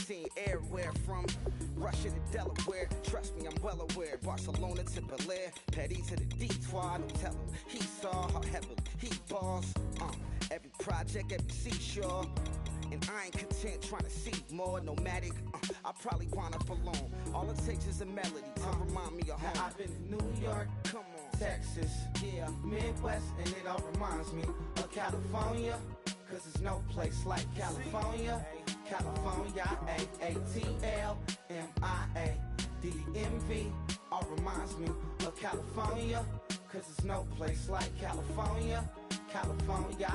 seen everywhere from Russia to Delaware. Trust me, I'm well aware. Barcelona to Bel Air, Petty to the D-Twad. Don't tell him he saw how heavily he balls. Every project, every seashore. And I ain't content trying to see more nomadic. I probably wind up alone. All it takes is a melody to remind me of home. Now I've been to New York, come on, Texas, yeah, Midwest, and it all reminds me of California. Cause there's no place like California. California, A-A-T-L-M-I-A-D-M-V. All reminds me of California. Cause there's no place like California. California,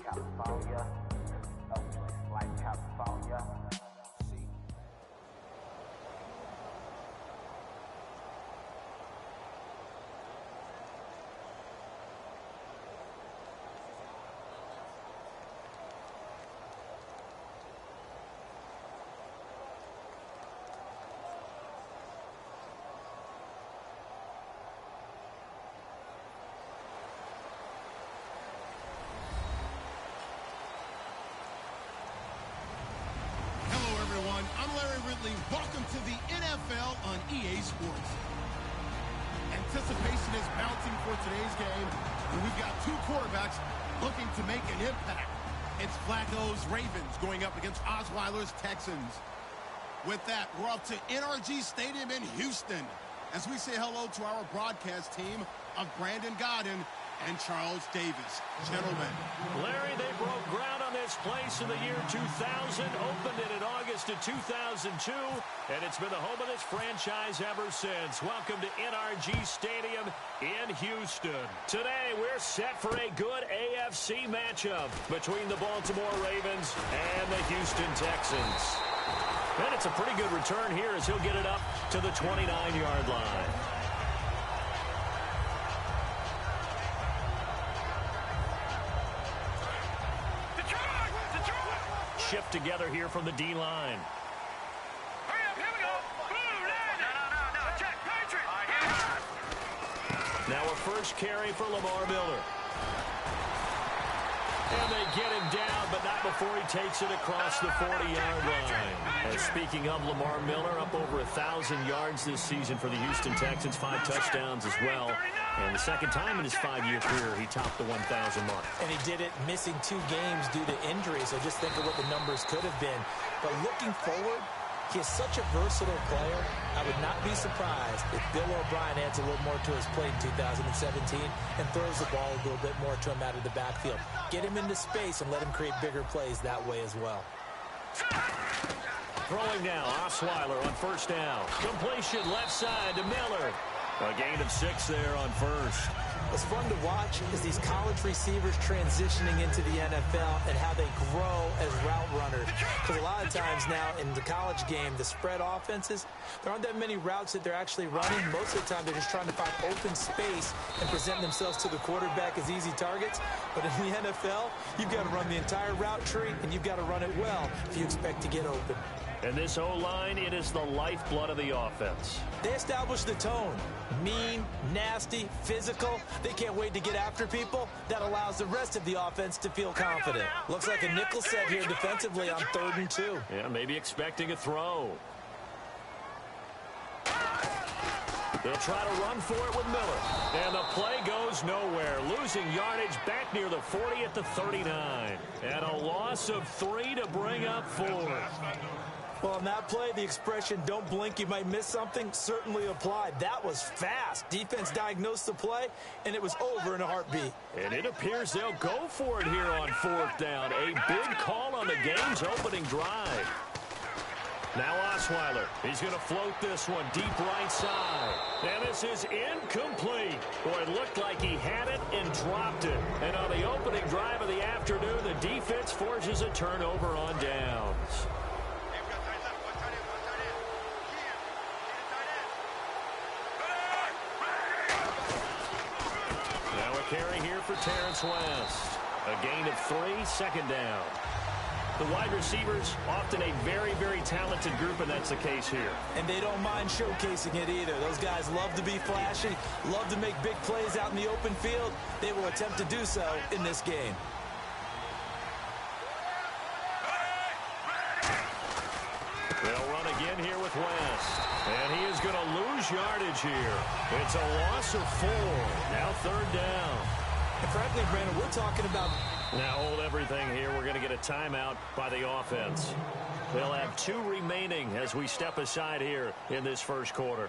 California. No place like California. I'm Larry Ridley. Welcome to the NFL on EA Sports. Anticipation is mounting for today's game, and we've got two quarterbacks looking to make an impact. It's Flacco's Ravens going up against Osweiler's Texans. With that, we're off to NRG Stadium in Houston as we say hello to our broadcast team of Brandon Godden and Charles Davis. Gentlemen. Larry, they broke ground on this place in the year 2000, opened it in August of 2002, and it's been the home of this franchise ever since. Welcome to NRG Stadium in Houston. Today, we're set for a good AFC matchup between the Baltimore Ravens and the Houston Texans. And it's a pretty good return here as he'll get it up to the 29-yard line. Shift together here from the D-line. Hurry up, here we go. Boom, no, check, Patriot. Now a first carry for Lamar Miller. And they get him down, but not before he takes it across the 40-yard line. And speaking of Lamar Miller, up over 1,000 yards this season for the Houston Texans, 5 touchdowns as well. And the second time in his 5-year career, he topped the 1,000 mark. And he did it missing 2 games due to injury, so just think of what the numbers could have been. But looking forward, he is such a versatile player. I would not be surprised if Bill O'Brien adds a little more to his plate in 2017 and throws the ball a little bit more to him out of the backfield. Get him into space and let him create bigger plays that way as well. Throwing now, Osweiler on first down. Completion left side to Miller. A gain of 6 there on first. What's fun to watch is these college receivers transitioning into the NFL and how they grow as route runners. Because a lot of times now in the college game, the spread offenses, there aren't that many routes that they're actually running. Most of the time, they're just trying to find open space and present themselves to the quarterback as easy targets. But in the NFL, you've got to run the entire route tree, and you've got to run it well if you expect to get open. And this O-line, it is the lifeblood of the offense. They establish the tone. Mean, nasty, physical. They can't wait to get after people. That allows the rest of the offense to feel confident. Looks like a nickel set here defensively on 3rd and 2. Yeah, maybe expecting a throw. They'll try to run for it with Miller. And the play goes nowhere. Losing yardage back near the 40 at the 39. And a loss of 3 to bring up 4. Well, on that play, the expression, don't blink, you might miss something, certainly applied. That was fast. Defense diagnosed the play, and it was over in a heartbeat. And it appears they'll go for it here on 4th down. A big call on the game's opening drive. Now Osweiler, he's going to float this one deep right side. And this is incomplete. Boy, it looked like he had it and dropped it. And on the opening drive of the afternoon, the defense forces a turnover on downs. Carry here for Terrence West. A gain of 3, 2nd down. The wide receivers, often a very, very talented group, and that's the case here. And they don't mind showcasing it either. Those guys love to be flashy, love to make big plays out in the open field. They will attempt to do so in this game. They'll run again here with West. And he is going to lose yardage here. It's a loss of 4. Now 3rd down. And frankly, Brandon, we're talking about... Now hold everything here. We're going to get a timeout by the offense. They'll have 2 remaining as we step aside here in this first quarter.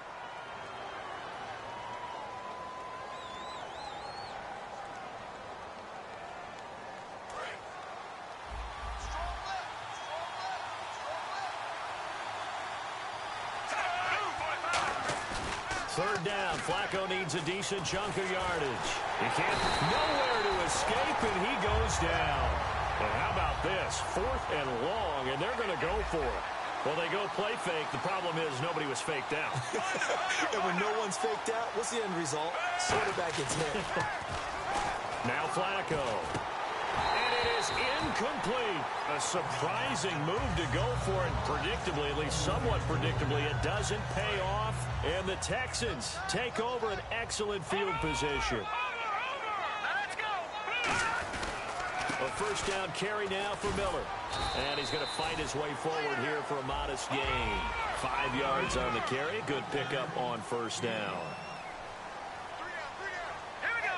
Third down. Flacco needs a decent chunk of yardage. He can't. Nowhere to escape, and he goes down. And how about this? 4th and long, and they're going to go for it. Well, they go play fake. The problem is nobody was faked out. And when no one's faked out, what's the end result? Quarterback gets hit. Now Flacco. And it is incomplete. A surprising move to go for it. Predictably, at least somewhat predictably, it doesn't pay off. And the Texans take over an excellent field position. Let's go. A first down carry now for Miller. And he's going to fight his way forward here for a modest gain. 5 yards on the carry. Good pickup on first down. Here we go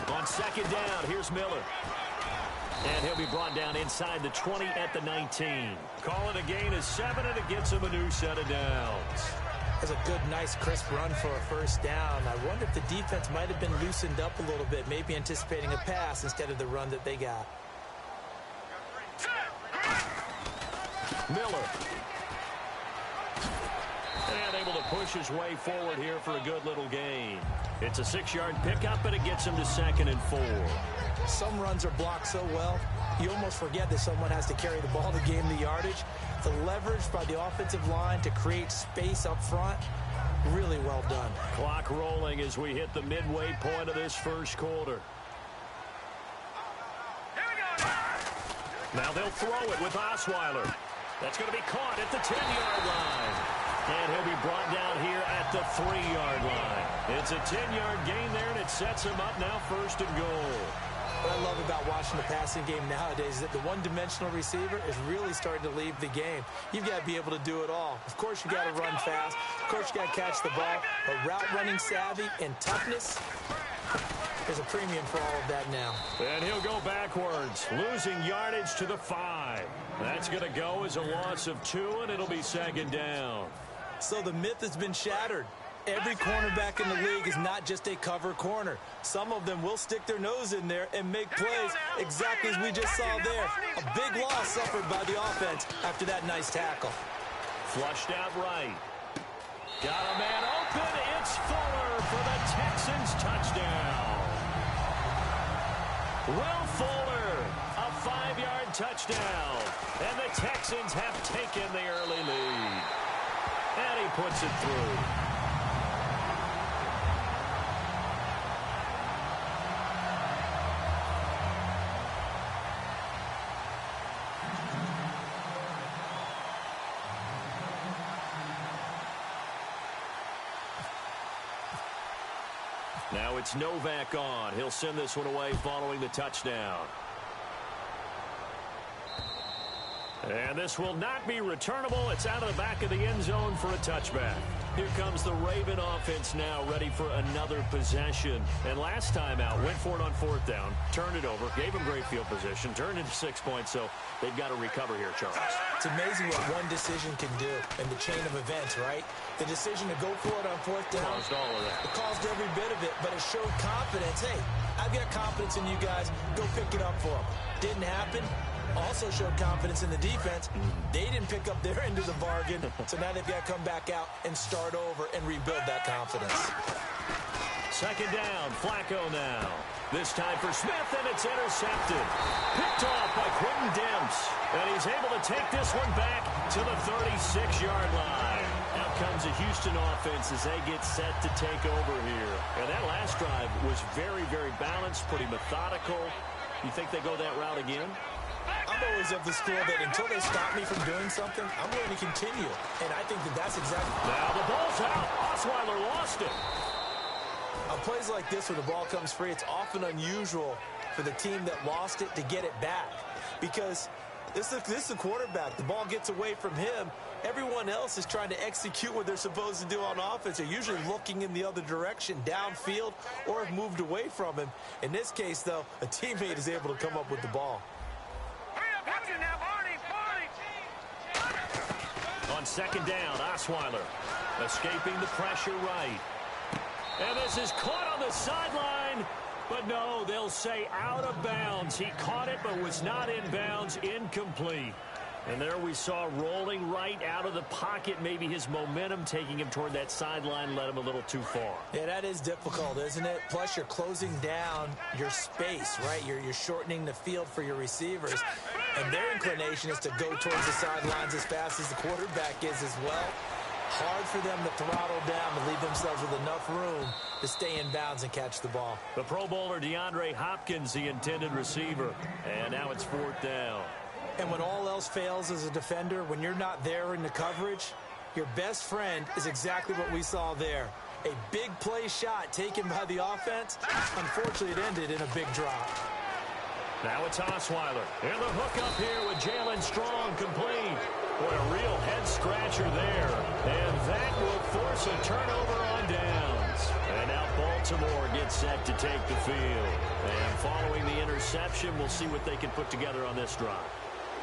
now. On second down, here's Miller. And he'll be brought down inside the 20 at the 19. Call it a gain of 7, and it gets him a new set of downs. That's a good, nice, crisp run for a first down. I wonder if the defense might have been loosened up a little bit, maybe anticipating a pass instead of the run that they got. Miller. And able to push his way forward here for a good little gain. It's a 6-yard pickup, and it gets him to 2nd and 4. Some runs are blocked so well, you almost forget that someone has to carry the ball to gain the yardage. The leverage by the offensive line to create space up front, really well done. Clock rolling as we hit the midway point of this first quarter. Here we go now. Now they'll throw it with Osweiler. That's going to be caught at the 10-yard line. And he'll be brought down here at the 3-yard line. It's a 10-yard gain there, and it sets him up now 1st and goal. What I love about watching the passing game nowadays is that the one-dimensional receiver is really starting to leave the game. You've got to be able to do it all. Of course, you've got to run fast. Of course, you've got to catch the ball. But route running savvy and toughness, there's a premium for all of that now. And he'll go backwards, losing yardage to the 5. That's going to go as a loss of 2, and it'll be 2nd down. So the myth has been shattered. Every cornerback in the league is not just a cover corner. Some of them will stick their nose in there and make plays exactly as we just saw there. A big loss suffered by the offense after that nice tackle. Flushed out right. Got a man open. It's Fuller for the Texans touchdown. Will Fuller, a 5-yard touchdown. And the Texans have taken the early lead. And he puts it through. Now it's Novak on. He'll send this one away following the touchdown. And this will not be returnable. It's out of the back of the end zone for a touchback. Here comes the Raven offense now, ready for another possession. And last time out, went for it on 4th down, turned it over, gave him great field position, turned into 6 points, so they've got to recover here, Charles. It's amazing what one decision can do in the chain of events, right? The decision to go for it on 4th down. Caused all of that. It caused every bit of it, but it showed confidence. Hey, I've got confidence in you guys. Go pick it up for them. Didn't happen. Also showed confidence in the defense. They didn't pick up their end of the bargain, so now they've got to come back out and start over and rebuild that confidence. 2nd down, Flacco now. This time for Smith, and it's intercepted. Picked off by Quentin Demps, and he's able to take this one back to the 36-yard line. Out comes the Houston offense as they get set to take over here. And that last drive was very, very balanced, pretty methodical. You think they go that route again? I'm always of the school that until they stop me from doing something, I'm going to continue. And I think that that's exactly... Now the ball's out. Osweiler lost it. On plays like this where the ball comes free, it's often unusual for the team that lost it to get it back. Because This is the quarterback. The ball gets away from him. Everyone else is trying to execute what they're supposed to do on offense. They're usually looking in the other direction, downfield, or have moved away from him. In this case, though, a teammate is able to come up with the ball. On second down, Osweiler escaping the pressure right. And this is caught on the sideline. But no, they'll say out of bounds. He caught it but was not in bounds, incomplete. And there we saw rolling right out of the pocket. Maybe his momentum taking him toward that sideline led him a little too far. Yeah, that is difficult, isn't it? Plus, you're closing down your space, right? You're shortening the field for your receivers. And their inclination is to go towards the sidelines as fast as the quarterback is as well. Hard for them to throttle down to leave themselves with enough room to stay in bounds and catch the ball. The Pro Bowler DeAndre Hopkins, the intended receiver. And now it's fourth down. And when all else fails as a defender, when you're not there in the coverage, your best friend is exactly what we saw there. A big play shot taken by the offense. Unfortunately, it ended in a big drop. Now it's Osweiler. And the hook up here with Jalen Strong complete. What a real head-scratcher there. And that will force a turnover on downs. And now Baltimore gets set to take the field. And following the interception, we'll see what they can put together on this drive.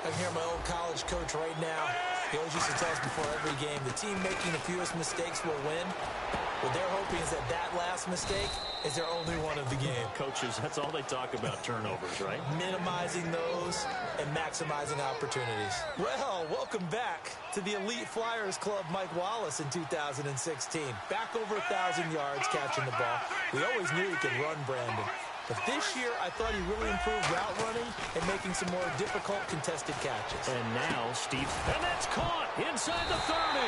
I can hear my old college coach right now. He always used to tell us before every game, the team making the fewest mistakes will win. What they're hoping is that last mistake is their only one of the game. Coaches, that's all they talk about, turnovers, right? Minimizing those and maximizing opportunities. Well, welcome back to the Elite Flyers Club, Mike Wallace in 2016. Back over 1,000 yards catching the ball. We always knew he could run, Brandon. But this year, I thought he really improved route running and making some more difficult contested catches. And now, Steve, and that's caught inside the 30.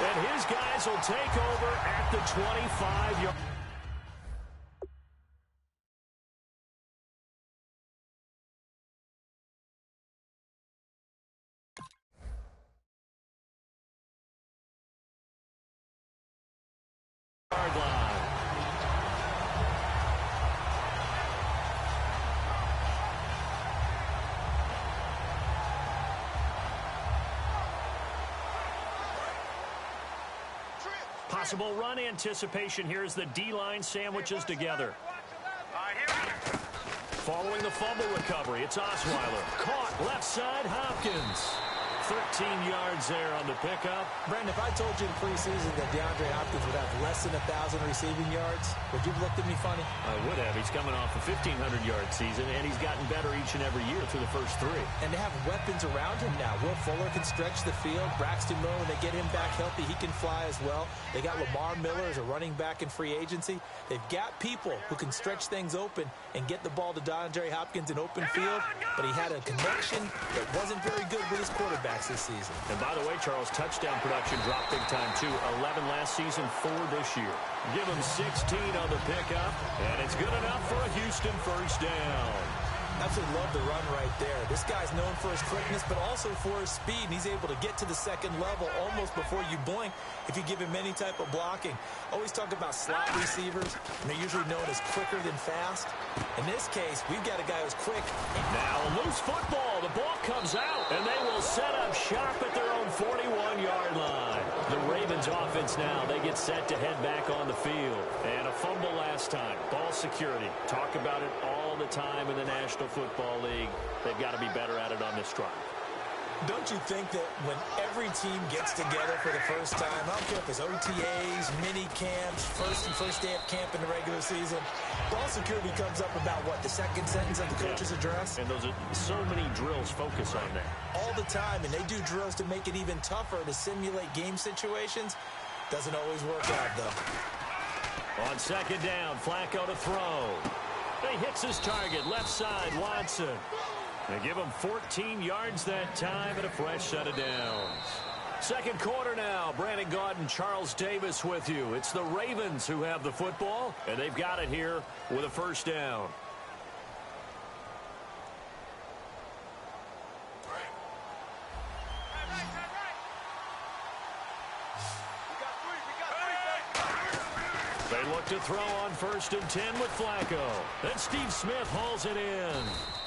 And his guys will take over at the 25-yard. line. Possible run anticipation here as the D-line sandwiches together. Following the fumble recovery, it's Osweiler. Caught left side, Hopkins. 13 yards there on the pickup. Brandon, if I told you in preseason that DeAndre Hopkins would have less than 1,000 receiving yards, would you have looked at me funny? I would have. He's coming off a 1,500-yard season, and he's gotten better each and every year through the first three. And they have weapons around him now. Will Fuller can stretch the field. Braxton Miller, when they get him back healthy, he can fly as well. They got Lamar Miller as a running back in free agency. They've got people who can stretch things open and get the ball to DeAndre Hopkins in open field, but he had a connection that wasn't very good with his quarterbacks this season. And by the way, Charles, touchdown production dropped big time, too. 11 last season, 4 this year. Give him 16 on the pickup, and it's good enough for a Houston first down. Absolutely love the run right there. This guy's known for his quickness, but also for his speed. And he's able to get to the second level almost before you blink if you give him any type of blocking. Always talk about slot receivers, and they're usually known as quicker than fast. In this case, we've got a guy who's quick. Now a loose football. The ball comes out, and they will set up shop at their own 41-yard line. The Ravens offense now, they get set to head back on the field. And a fumble last time. Ball security. Talk about it all the time in the National Football League. They've got to be better at it on this drive. Don't you think that when every team gets together for the first time, I don't care if it's OTAs, mini camps, first day of camp in the regular season, ball security comes up about, what, the second sentence of the coach's address? And those are so many drills focus on that. All the time, and they do drills to make it even tougher to simulate game situations. Doesn't always work out, though. On second down, Flacco to throw. He hits his target, left side, Watson. They give him 14 yards that time and a fresh set of downs. Second quarter now. Brandon Gaudin, Charles Davis with you. It's the Ravens who have the football, and they've got it here with a first down. They look to throw on 1st and 10 with Flacco. Then Steve Smith hauls it in.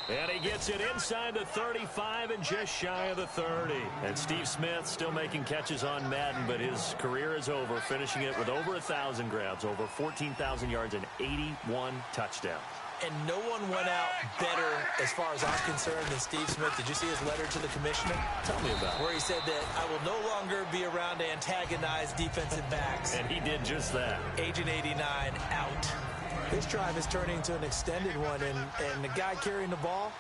And he gets it inside the 35 and just shy of the 30. And Steve Smith still making catches on Madden, but his career is over, finishing it with over 1,000 grabs, over 14,000 yards, and 81 touchdowns. And no one went out better, as far as I'm concerned, than Steve Smith. Did you see his letter to the commissioner? Tell me about it. Where he said that I will no longer be around to antagonize defensive backs. And he did just that. Agent 89 out. This drive is turning into an extended one, and the guy carrying the ball,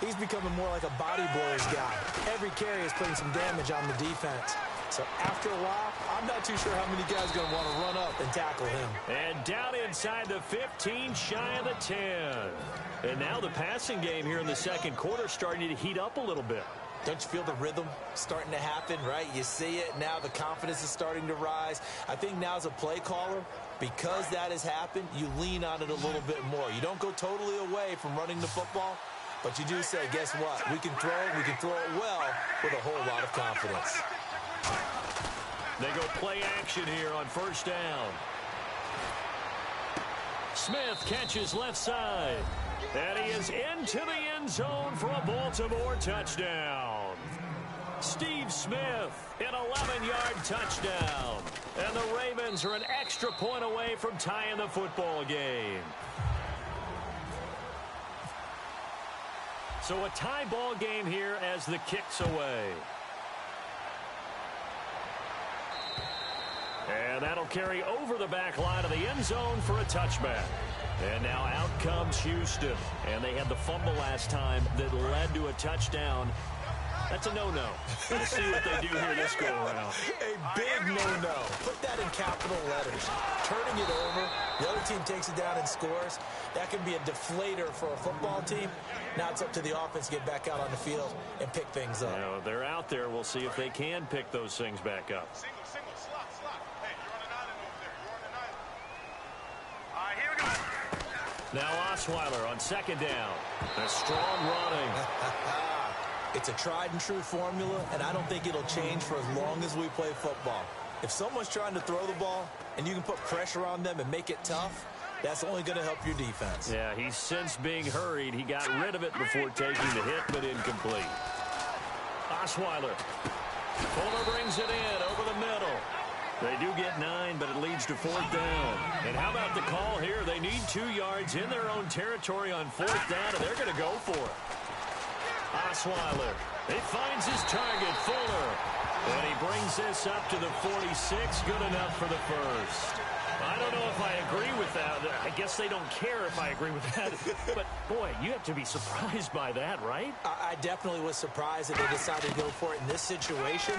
he's becoming more like a body blows guy. Every carry is putting some damage on the defense. So after a while, I'm not too sure how many guys are going to want to run up and tackle him. And down inside the 15, shy of the 10. And now the passing game here in the second quarter starting to heat up a little bit. Don't you feel the rhythm starting to happen, right? You see it now. The confidence is starting to rise. I think now as a play caller, because that has happened, you lean on it a little bit more. You don't go totally away from running the football, but you do say, guess what? We can throw it well with a whole lot of confidence. They go play action here on first down. Smith catches left side. And he is into the end zone for a Baltimore touchdown. Steve Smith, an 11-yard touchdown. And the Ravens are an extra point away from tying the football game. So a tie ball game here as the kick's away. And that'll carry over the back line of the end zone for a touchback. And now out comes Houston. And they had the fumble last time that led to a touchdown. That's a no-no. We'll see what they do here this go-around. A big no-no. Put that in capital letters. Turning it over, the other team takes it down and scores. That can be a deflator for a football team. Now it's up to the offense to get back out on the field and pick things up. Now, they're out there. We'll see if they can pick those things back up. Single, slot. Hey, you're on an island over there. You're on an island. All right, here we go. Now Osweiler on second down. A strong running. It's a tried-and-true formula, and I don't think it'll change for as long as we play football. If someone's trying to throw the ball and you can put pressure on them and make it tough, that's only going to help your defense. Yeah, he's since being hurried. He got rid of it before taking the hit, but incomplete. Osweiler. Fuller brings it in over the middle. They do get 9, but it leads to fourth down. And how about the call here? They need 2 yards in their own territory on fourth down, and they're going to go for it. Osweiler, he finds his target, Fuller. And he brings this up to the 46, good enough for the first. I don't know if I agree with that. I guess they don't care if I agree with that. But, boy, you have to be surprised by that, right? I definitely was surprised that they decided to go for it in this situation.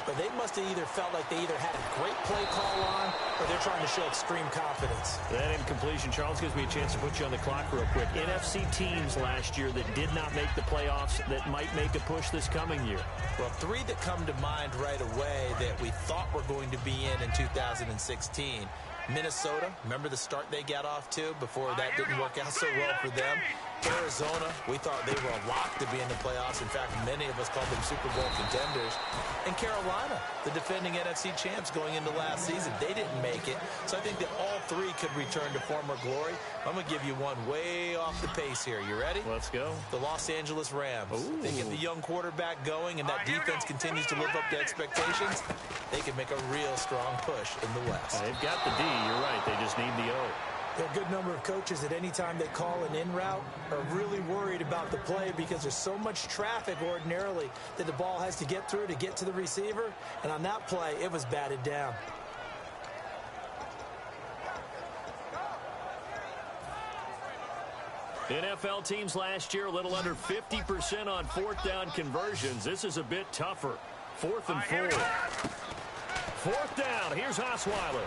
But they must have either felt like they either had a great play call on or they're trying to show extreme confidence. That incompletion, Charles, gives me a chance to put you on the clock real quick. NFC teams last year that did not make the playoffs that might make a push this coming year. Well, 3 that come to mind right away that we thought were going to be in 2016. Minnesota, remember the start they got off to before that didn't work out so well for them? Arizona, we thought they were a lock to be in the playoffs. In fact, many of us called them Super Bowl contenders. And Carolina, the defending NFC champs going into last season, they didn't make it. So I think that all 3 could return to former glory. I'm going to give you one way off the pace here. You ready? Let's go. The Los Angeles Rams. Ooh. They get the young quarterback going, and that defense continues to live up to expectations. They can make a real strong push in the West. They've got the D. You're right. They just need the O. There are a good number of coaches that any time they call an in route are really worried about the play because there's so much traffic ordinarily that the ball has to get through to get to the receiver. And on that play, it was batted down. NFL teams last year a little under 50% on fourth down conversions. This is a bit tougher. 4th and 4. Fourth down. Here's Osweiler.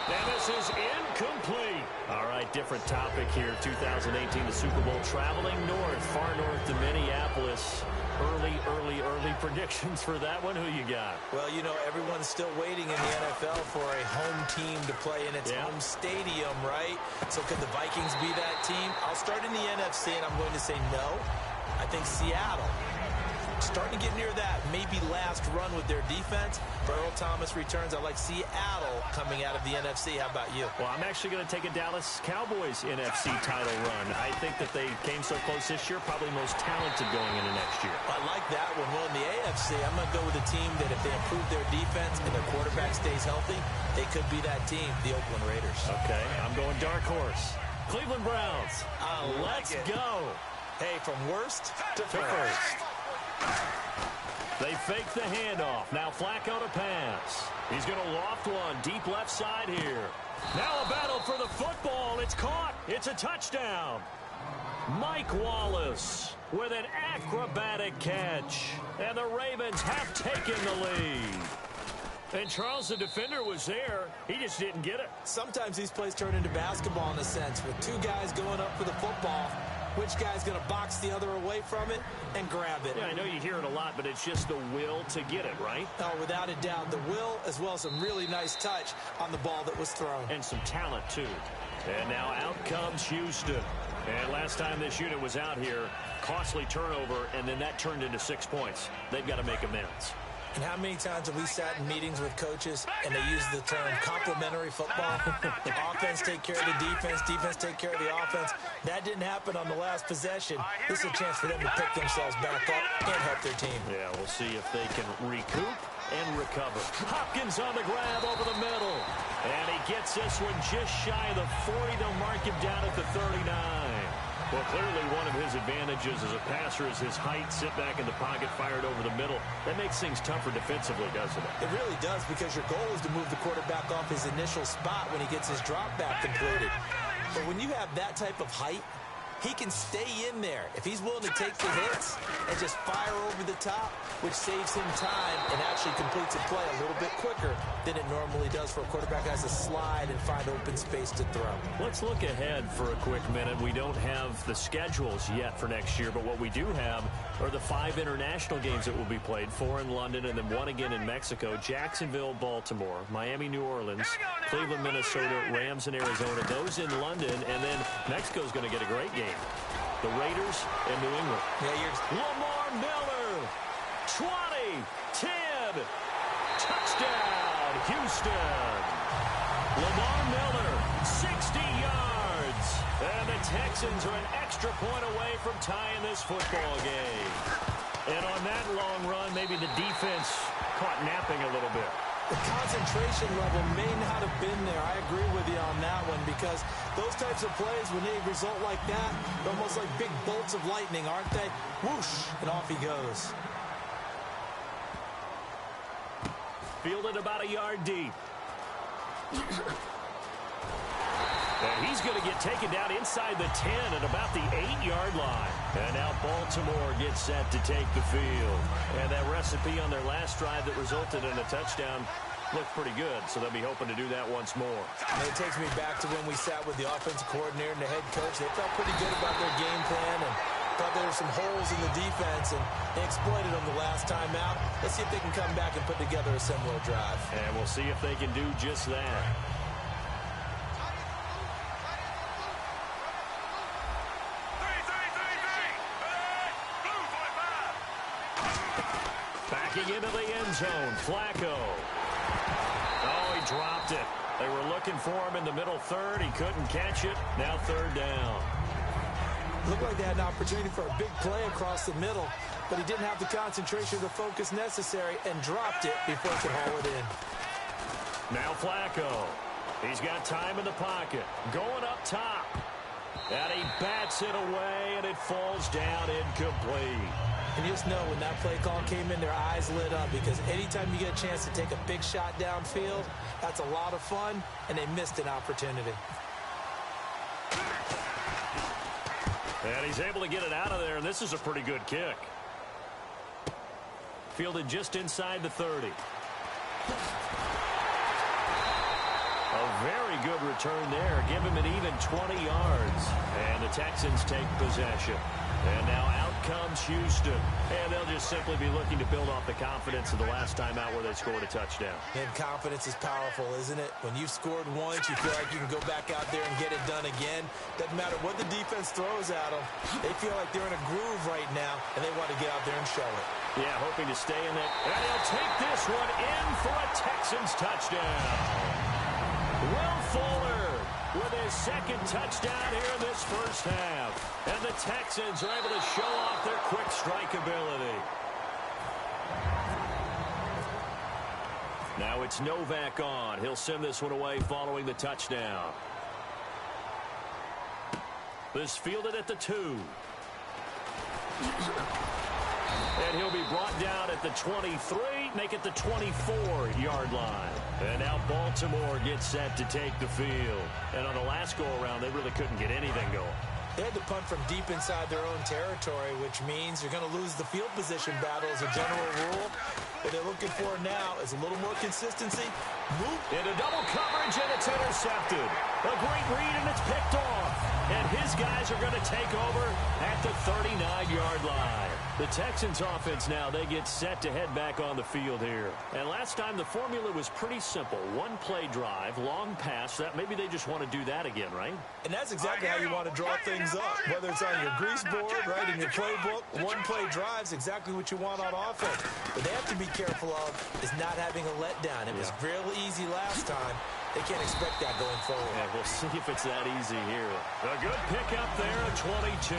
And this is incomplete. All right, different topic here. 2018, the Super Bowl traveling north, far north to Minneapolis. Early predictions for that one. Who you got? Well, you know, everyone's still waiting in the NFL for a home team to play in its home stadium, right? So could the Vikings be that team? I'll start in the NFC, and I'm going to say no. I think Seattle starting to get near that maybe last run with their defense. Earl Thomas returns. I like Seattle coming out of the NFC. How about you? Well, I'm actually going to take a Dallas Cowboys NFC title run. I think that they came so close this year, probably most talented going into next year. I like that one. Well, in the AFC, I'm going to go with a team that if they improve their defense and their quarterback stays healthy, they could be that team, the Oakland Raiders. Okay, I'm going dark horse. Cleveland Browns. Let's go. Hey, from worst to first. They fake the handoff. Now Flacco to pass. He's going to loft one deep left side here. Now a battle for the football. It's caught. It's a touchdown. Mike Wallace with an acrobatic catch. And the Ravens have taken the lead. And Charles, the defender, was there. He just didn't get it. Sometimes these plays turn into basketball in a sense, with two guys going up for the football. Which guy's going to box the other away from it and grab it? Yeah, I know you hear it a lot, but it's just the will to get it, right? Oh, without a doubt. The will, as well as some really nice touch on the ball that was thrown. And some talent, too. And now out comes Houston. And last time this unit was out here, costly turnover, and then that turned into 6 points. They've got to make amends. And how many times have we sat in meetings with coaches and they use the term complementary football? Offense take care of the defense, defense take care of the offense. That didn't happen on the last possession. This is a chance for them to pick themselves back up and help their team. Yeah, we'll see if they can recoup and recover. Hopkins on the grab over the middle. And he gets this one just shy of the 40. They'll mark him down at the 39. Well, clearly one of his advantages as a passer is his height, sit back in the pocket, fired over the middle. That makes things tougher defensively, doesn't it? It really does, because your goal is to move the quarterback off his initial spot when he gets his drop back completed. But when you have that type of height, he can stay in there. If he's willing to take the hits and just fire over the top, which saves him time and actually completes a play a little bit quicker than it normally does for a quarterback who has to slide and find open space to throw. Let's look ahead for a quick minute. We don't have the schedules yet for next year, but what we do have are the 5 international games that will be played, 4 in London and then 1 again in Mexico, Jacksonville, Baltimore, Miami, New Orleans, Cleveland, Minnesota, Rams, and Arizona. Those in London, and then Mexico's going to get a great game. The Raiders and New England. Yeah, Lamar Miller, 20, 10, touchdown, Houston. Lamar Miller, 60 yards. And the Texans are an extra point away from tying this football game. And on that long run, maybe the defense caught napping a little bit. The concentration level may not have been there. I agree with you on that one, because those types of plays, when they result like that, they're almost like big bolts of lightning, aren't they? Whoosh, and off he goes. Fielded about a yard deep. And he's going to get taken down inside the 10 at about the 8-yard line. And now Baltimore gets set to take the field. And that recipe on their last drive that resulted in a touchdown looked pretty good, so they'll be hoping to do that once more. And it takes me back to when we sat with the offensive coordinator and the head coach. They felt pretty good about their game plan and thought there were some holes in the defense, and they exploited them the last time out. Let's see if they can come back and put together a similar drive. And we'll see if they can do just that. Backing into the end zone, Flacco. Oh, he dropped it. They were looking for him in the middle third. He couldn't catch it. Now 3rd down. Looked like they had an opportunity for a big play across the middle, but he didn't have the concentration or the focus necessary and dropped it before he could haul it in. Now Flacco. He's got time in the pocket. Going up top. And he bats it away, and it falls down incomplete. And you just know when that play call came in, their eyes lit up, because anytime you get a chance to take a big shot downfield, that's a lot of fun, and they missed an opportunity. And he's able to get it out of there, and this is a pretty good kick. Fielded just inside the 30. A very good return there. Give him an even 20 yards. And the Texans take possession. And now out comes Houston. And they'll just simply be looking to build off the confidence of the last time out where they scored a touchdown. And confidence is powerful, isn't it? When you've scored once, you feel like you can go back out there and get it done again. Doesn't matter what the defense throws at them. They feel like they're in a groove right now, and they want to get out there and show it. Yeah, hoping to stay in it. And he'll take this one in for a Texans touchdown. Will Fuller with his second touchdown here in this first half. And the Texans are able to show off their quick strike ability. Now it's Novak on. He'll send this one away following the touchdown. This fielded at the 2. And he'll be brought down at the 23, make it the 24-yard line. And now Baltimore gets set to take the field. And on the last go-around, they really couldn't get anything going. They had to punt from deep inside their own territory, which means you're going to lose the field position battle as a general rule. What they're looking for now is a little more consistency. Move into double coverage, and it's intercepted. A great read, and it's picked off. And his guys are going to take over at the 39-yard line. The Texans offense now, they get set to head back on the field here. And last time the formula was pretty simple. One play drive, long pass. That maybe they just want to do that again, right? And that's exactly how you want to draw things up. Whether it's on your grease board, right, in your playbook, one play drive's exactly what you want on offense. But they have to be careful of is not having a letdown. It was real easy last time. They can't expect that going forward. Yeah, we'll see if it's that easy here. A good pickup there at 22.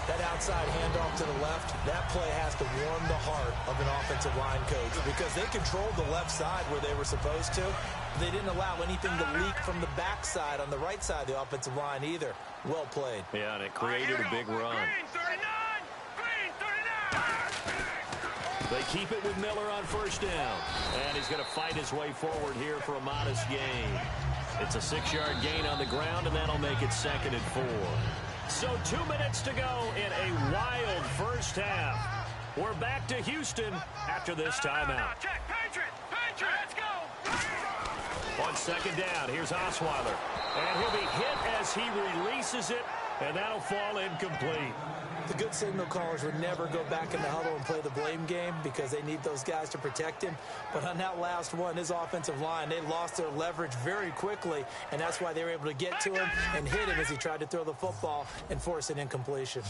That outside handoff to the left, that play has to warm the heart of an offensive line coach because they controlled the left side where they were supposed to. They didn't allow anything to leak from the backside on the right side of the offensive line either. Well played. Yeah, and it created a big run. They keep it with Miller on first down. And he's going to fight his way forward here for a modest gain. It's a 6-yard gain on the ground, and that'll make it 2nd and 4. So 2 minutes to go in a wild first half. We're back to Houston after this timeout. Let's go. On second down, here's Osweiler. And he'll be hit as he releases it, and that'll fall incomplete. The good signal callers would never go back in the huddle and play the blame game because they need those guys to protect him. But on that last one, his offensive line, they lost their leverage very quickly, and that's why they were able to get to him and hit him as he tried to throw the football and force an incompletion.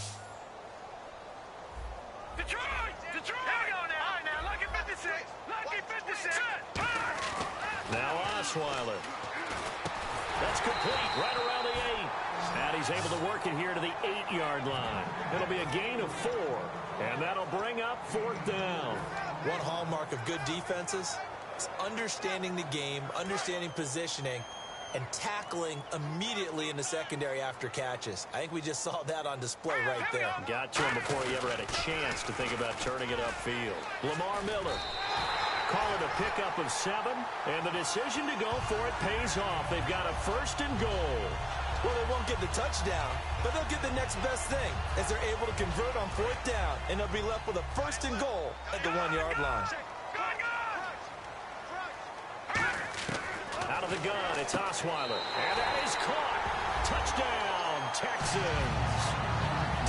Detroit! Here we go now. All right, now, lucky 56. Lucky 56. Now Osweiler. That's complete right around the 8. And he's able to work it here to the 8-yard line. It'll be a gain of 4. And that'll bring up 4th down. One hallmark of good defenses is understanding the game, understanding positioning, and tackling immediately in the secondary after catches. I think we just saw that on display right there. Got to him before he ever had a chance to think about turning it upfield. Lamar Miller. Call it a pickup of 7, and the decision to go for it pays off. They've got a 1st and goal. Well, they won't get the touchdown, but they'll get the next best thing as they're able to convert on 4th down, and they'll be left with a 1st and goal at the 1-yard line. Out of the gun, it's Osweiler, and that is caught. Touchdown, Texans.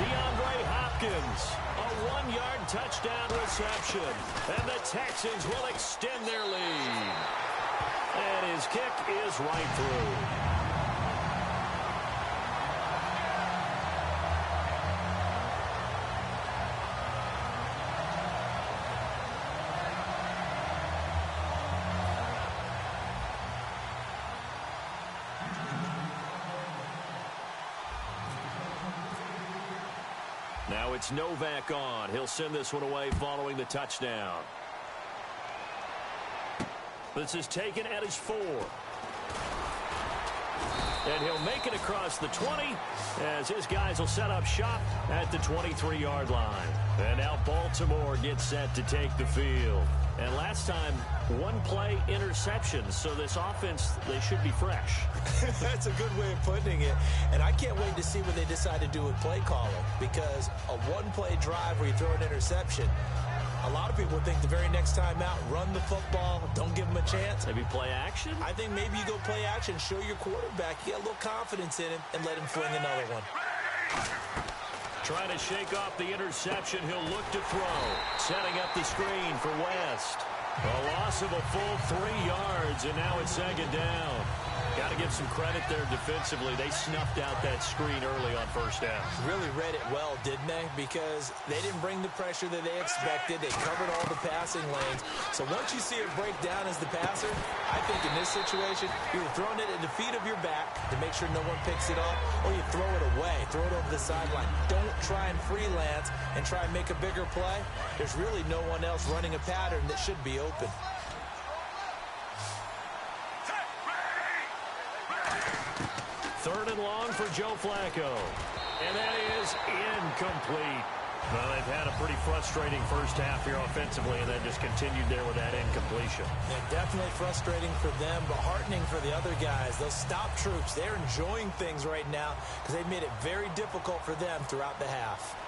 DeAndre Hopkins, a 1-yard touchdown reception, and the Texans will extend their lead. And his kick is right through. Now it's Novak on. He'll send this one away following the touchdown. This is taken at his 4. And he'll make it across the 20 as his guys will set up shop at the 23-yard line. And now Baltimore gets set to take the field. And last time, 1-play interception. So this offense, they should be fresh. That's a good way of putting it. And I can't wait to see what they decide to do with play calling. Because a 1-play drive where you throw an interception, a lot of people think the very next time out, run the football, don't give them a chance. Maybe play action? I think maybe you go play action, show your quarterback you got a little confidence in him, and let him fling another one. Trying to shake off the interception. He'll look to throw. Setting up the screen for West. A loss of a full 3 yards, and now it's 2nd down. Got to give some credit there defensively. They snuffed out that screen early on first down. Really read it well, didn't they? Because they didn't bring the pressure that they expected. They covered all the passing lanes. So once you see it break down as the passer, I think in this situation, you're throwing it at the feet of your back to make sure no one picks it up, or you throw it away, throw it over the sideline. Don't try and freelance and try and make a bigger play. There's really no one else running a pattern that should be open. Third and long for Joe Flacco. And that is incomplete. Well, they've had a pretty frustrating first half here offensively, and then just continued there with that incompletion. Yeah, definitely frustrating for them, but heartening for the other guys. Those stop troops, they're enjoying things right now because they've made it very difficult for them throughout the half.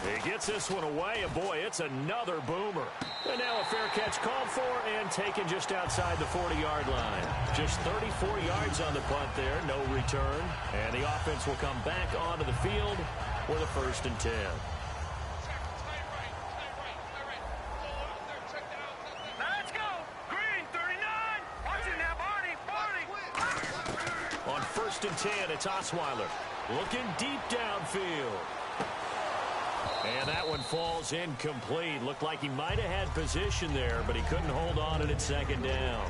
He gets this one away, and boy, it's another boomer. And now a fair catch called for and taken just outside the 40-yard line. Just 34 yards on the punt there, no return. And the offense will come back onto the field with a 1st and 10. Let's go! Green, 39! Watch it now, Barney! On 1st and 10, it's Osweiler looking deep downfield. And that one falls incomplete. Looked like he might have had position there, but he couldn't hold on to it 2nd down.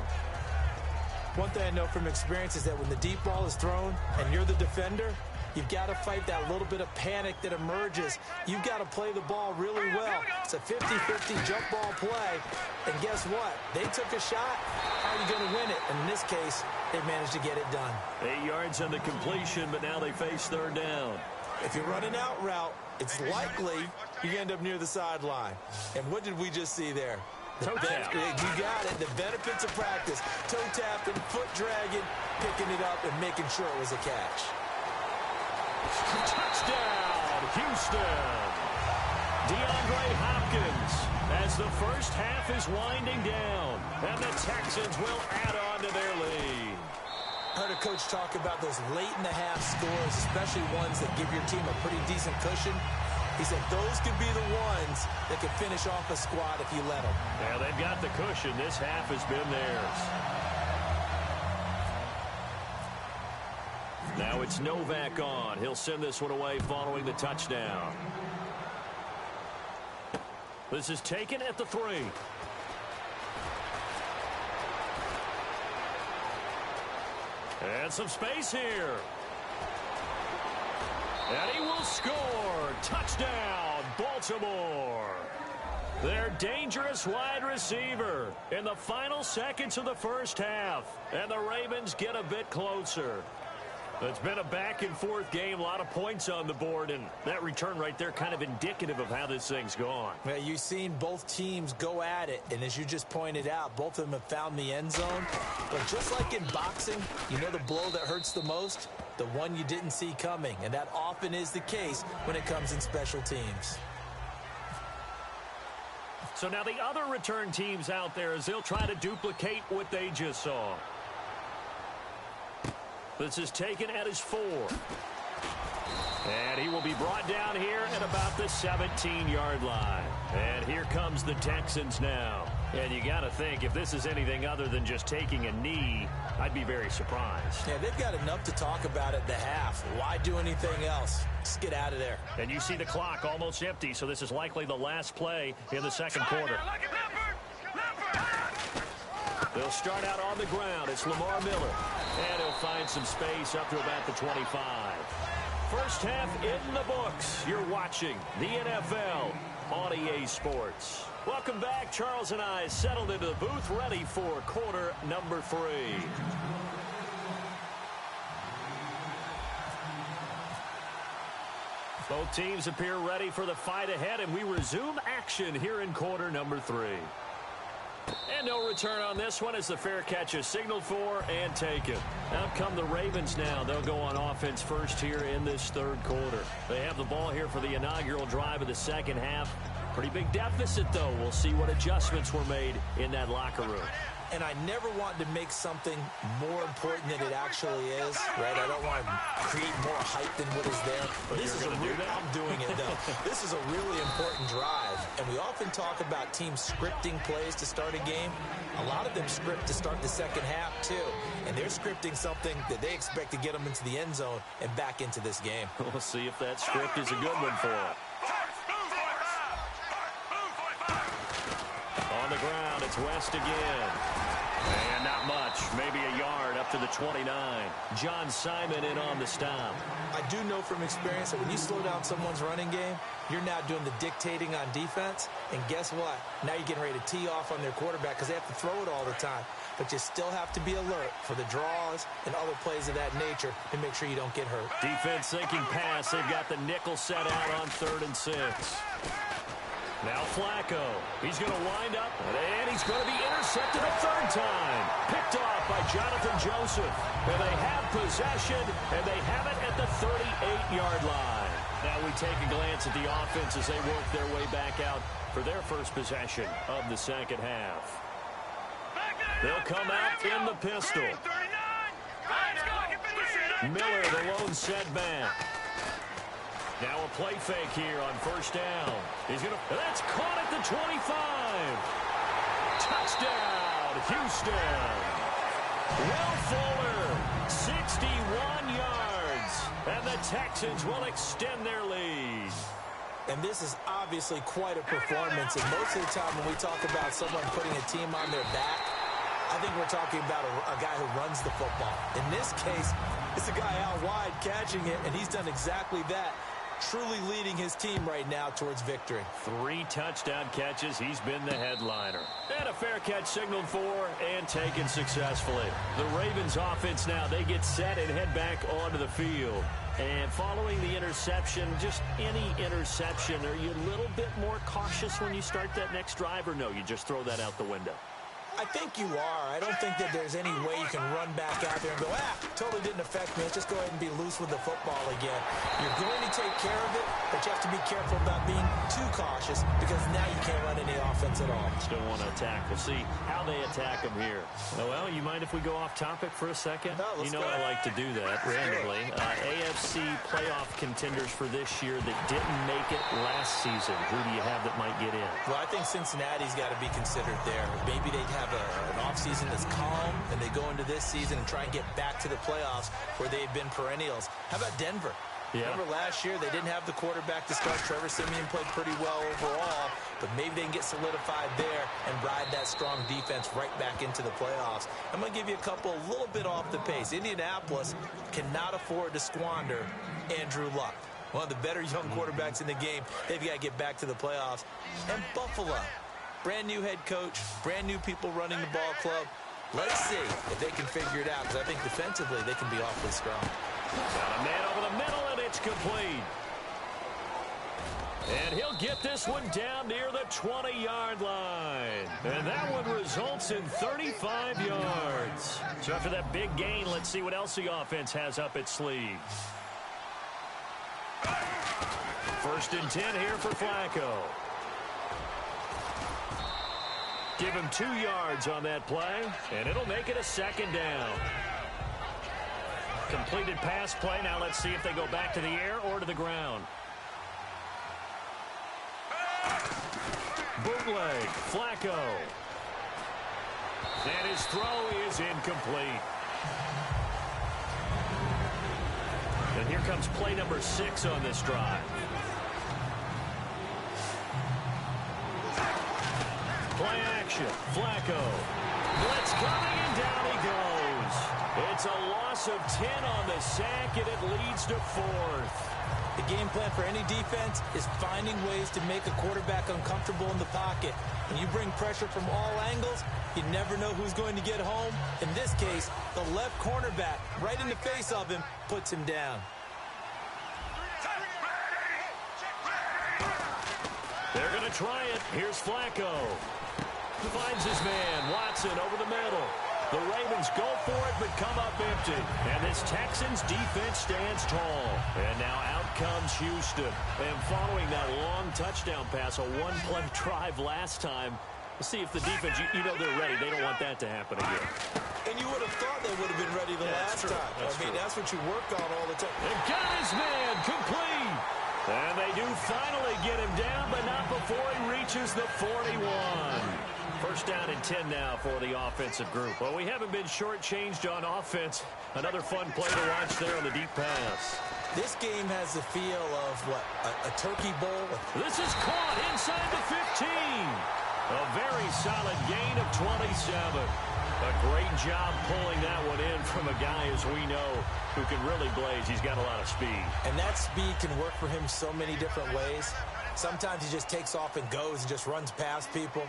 One thing I know from experience is that when the deep ball is thrown and you're the defender, you've got to fight that little bit of panic that emerges. You've got to play the ball really well. It's a 50-50 jump ball play. And guess what? They took a shot. How are you going to win it? And in this case, they managed to get it done. 8 yards on the completion, but now they face 3rd down. If you're running out route, it's likely you end up near the sideline. And what did we just see there? Toe tap. You got it. The benefits of practice. Toe tapping, foot dragging, picking it up, and making sure it was a catch. Touchdown, Houston. DeAndre Hopkins as the first half is winding down. And the Texans will add on to their lead. I heard a coach talk about those late-in-the-half scores, especially ones that give your team a pretty decent cushion. He said those could be the ones that could finish off a squad if you let them. Yeah, they've got the cushion. This half has been theirs. Now it's Novak on. He'll send this one away following the touchdown. This is taken at the 3. And some space here. And he will score. Touchdown, Baltimore. Their dangerous wide receiver in the final seconds of the first half. And the Ravens get a bit closer. It's been a back-and-forth game, a lot of points on the board, and that return right there kind of indicative of how this thing's gone. Well, you've seen both teams go at it, and as you just pointed out, both of them have found the end zone. But just like in boxing, you know the blow that hurts the most? The one you didn't see coming, and that often is the case when it comes in special teams. So now the other return teams out there, as they'll try to duplicate what they just saw. This is taken at his 4. And he will be brought down here at about the 17-yard line. And here comes the Texans now. And you got to think, if this is anything other than just taking a knee, I'd be very surprised. Yeah, they've got enough to talk about at the half. Why do anything else? Just get out of there. And you see the clock almost empty, so this is likely the last play in the second quarter. They'll start out on the ground. It's Lamar Miller. And he'll find some space up to about the 25. First half in the books. You're watching the NFL on EA Sports. Welcome back. Charles and I settled into the booth, ready for quarter number 3. Both teams appear ready for the fight ahead, and we resume action here in quarter number 3. And no return on this one as the fair catch is signaled for and taken. Out come the Ravens now. They'll go on offense first here in this third quarter. They have the ball here for the inaugural drive of the second half. Pretty big deficit, though. We'll see what adjustments were made in that locker room. And I never want to make something more important than it actually is, right? I don't want to create more hype than what is there. But this is I'm doing it, though. This is a really important drive, and we often often talk about teams scripting plays to start a game. A lot of them script to start the second half, too. And they're scripting something that they expect to get them into the end zone and back into this game. We'll see if that script is a good one for them. On the ground, it's West again. And not much, maybe a yard up to the 29. John Simon in on the stop. I do know from experience that when you slow down someone's running game, you're now doing the dictating on defense. And guess what? Now you're getting ready to tee off on their quarterback because they have to throw it all the time. But you still have to be alert for the draws and other plays of that nature to make sure you don't get hurt. Defense thinking pass. They've got the nickel set out on 3rd and 6. Now Flacco. He's going to wind up, and he's going to be intercepted a 3rd time. Picked off by Jonathan Joseph. And they have possession, and they have it at the 38-yard line. Now we take a glance at the offense as they work their way back out for their first possession of the second half. They'll come out in the pistol. Miller, the lone setback. Now a play fake here on 1st down. That's caught at the 25. Touchdown, Houston. Will Fuller, 61 yards. And the Texans will extend their lead. And this is obviously quite a performance. And most of the time when we talk about someone putting a team on their back, I think we're talking about a guy who runs the football. In this case, it's a guy out wide catching it, and he's done exactly that. Truly leading his team right now towards victory. 3 touchdown catches. He's been the headliner. And a fair catch signaled for and taken successfully. The Ravens offense now, they get set and head back onto the field. And following the interception, just any interception, are you a little bit more cautious when you start that next drive, or no, you just throw that out the window? I think you are. I don't think that there's any way you can run back out there and go, totally didn't affect me. Let's just go ahead and be loose with the football again. You're going to take care of it, but you have to be careful about being too cautious because now you can't run any offense at all. Still want to attack. We'll see how they attack them here. Well, you mind if we go off topic for a second? No, let's go. I like to do that randomly. AFC playoff contenders for this year that didn't make it last season. Who do you have that might get in? Well, I think Cincinnati's got to be considered there. Maybe they'd have an offseason that's calm, and they go into this season and try and get back to the playoffs where they've been perennials. How about Denver? Yeah. Remember last year they didn't have the quarterback to start. Trevor Siemian played pretty well overall, but maybe they can get solidified there and ride that strong defense right back into the playoffs. I'm going to give you a couple a little bit off the pace. Indianapolis cannot afford to squander Andrew Luck. One of the better young quarterbacks in the game. They've got to get back to the playoffs. And Buffalo. Brand new head coach, brand new people running the ball club. Let's see if they can figure it out, because I think defensively they can be awfully strong. Got a man over the middle, and it's complete. And he'll get this one down near the 20-yard line. And that one results in 35 yards. So after that big gain, let's see what else the offense has up its sleeve. 1st and 10 here for Flacco. Give him 2 yards on that play, and it'll make it a 2nd down. Completed pass play. Now let's see if they go back to the air or to the ground. Bootleg, Flacco. And his throw is incomplete. And here comes play number 6 on this drive. Play action. Flacco. Blitz coming, and down he goes. It's a loss of 10 on the sack, and it leads to 4th. The game plan for any defense is finding ways to make a quarterback uncomfortable in the pocket. When you bring pressure from all angles, you never know who's going to get home. In this case, the left cornerback, right in the face of him, puts him down. They're going to try it. Here's Flacco. Finds his man, Watson, over the middle. The Ravens go for it, but come up empty. And this Texans defense stands tall. And now out comes Houston. And following that long touchdown pass, a one-play drive last time, we'll see if the defense, you know they're ready. They don't want that to happen again. And you would have thought they would have been ready the last time. That's what you work on all the time. And got his man complete. And they do finally get him down, but not before he reaches reaches the 41. First down and 10 now for the offensive group. Well, we haven't been shortchanged on offense. Another fun play to watch there on the deep pass. This game has the feel of, what, a turkey bowl? This is caught inside the 15. A very solid gain of 27. A great job pulling that one in from a guy, as we know, who can really blaze. He's got a lot of speed. And that speed can work for him so many different ways. Sometimes he just takes off and goes and just runs past people.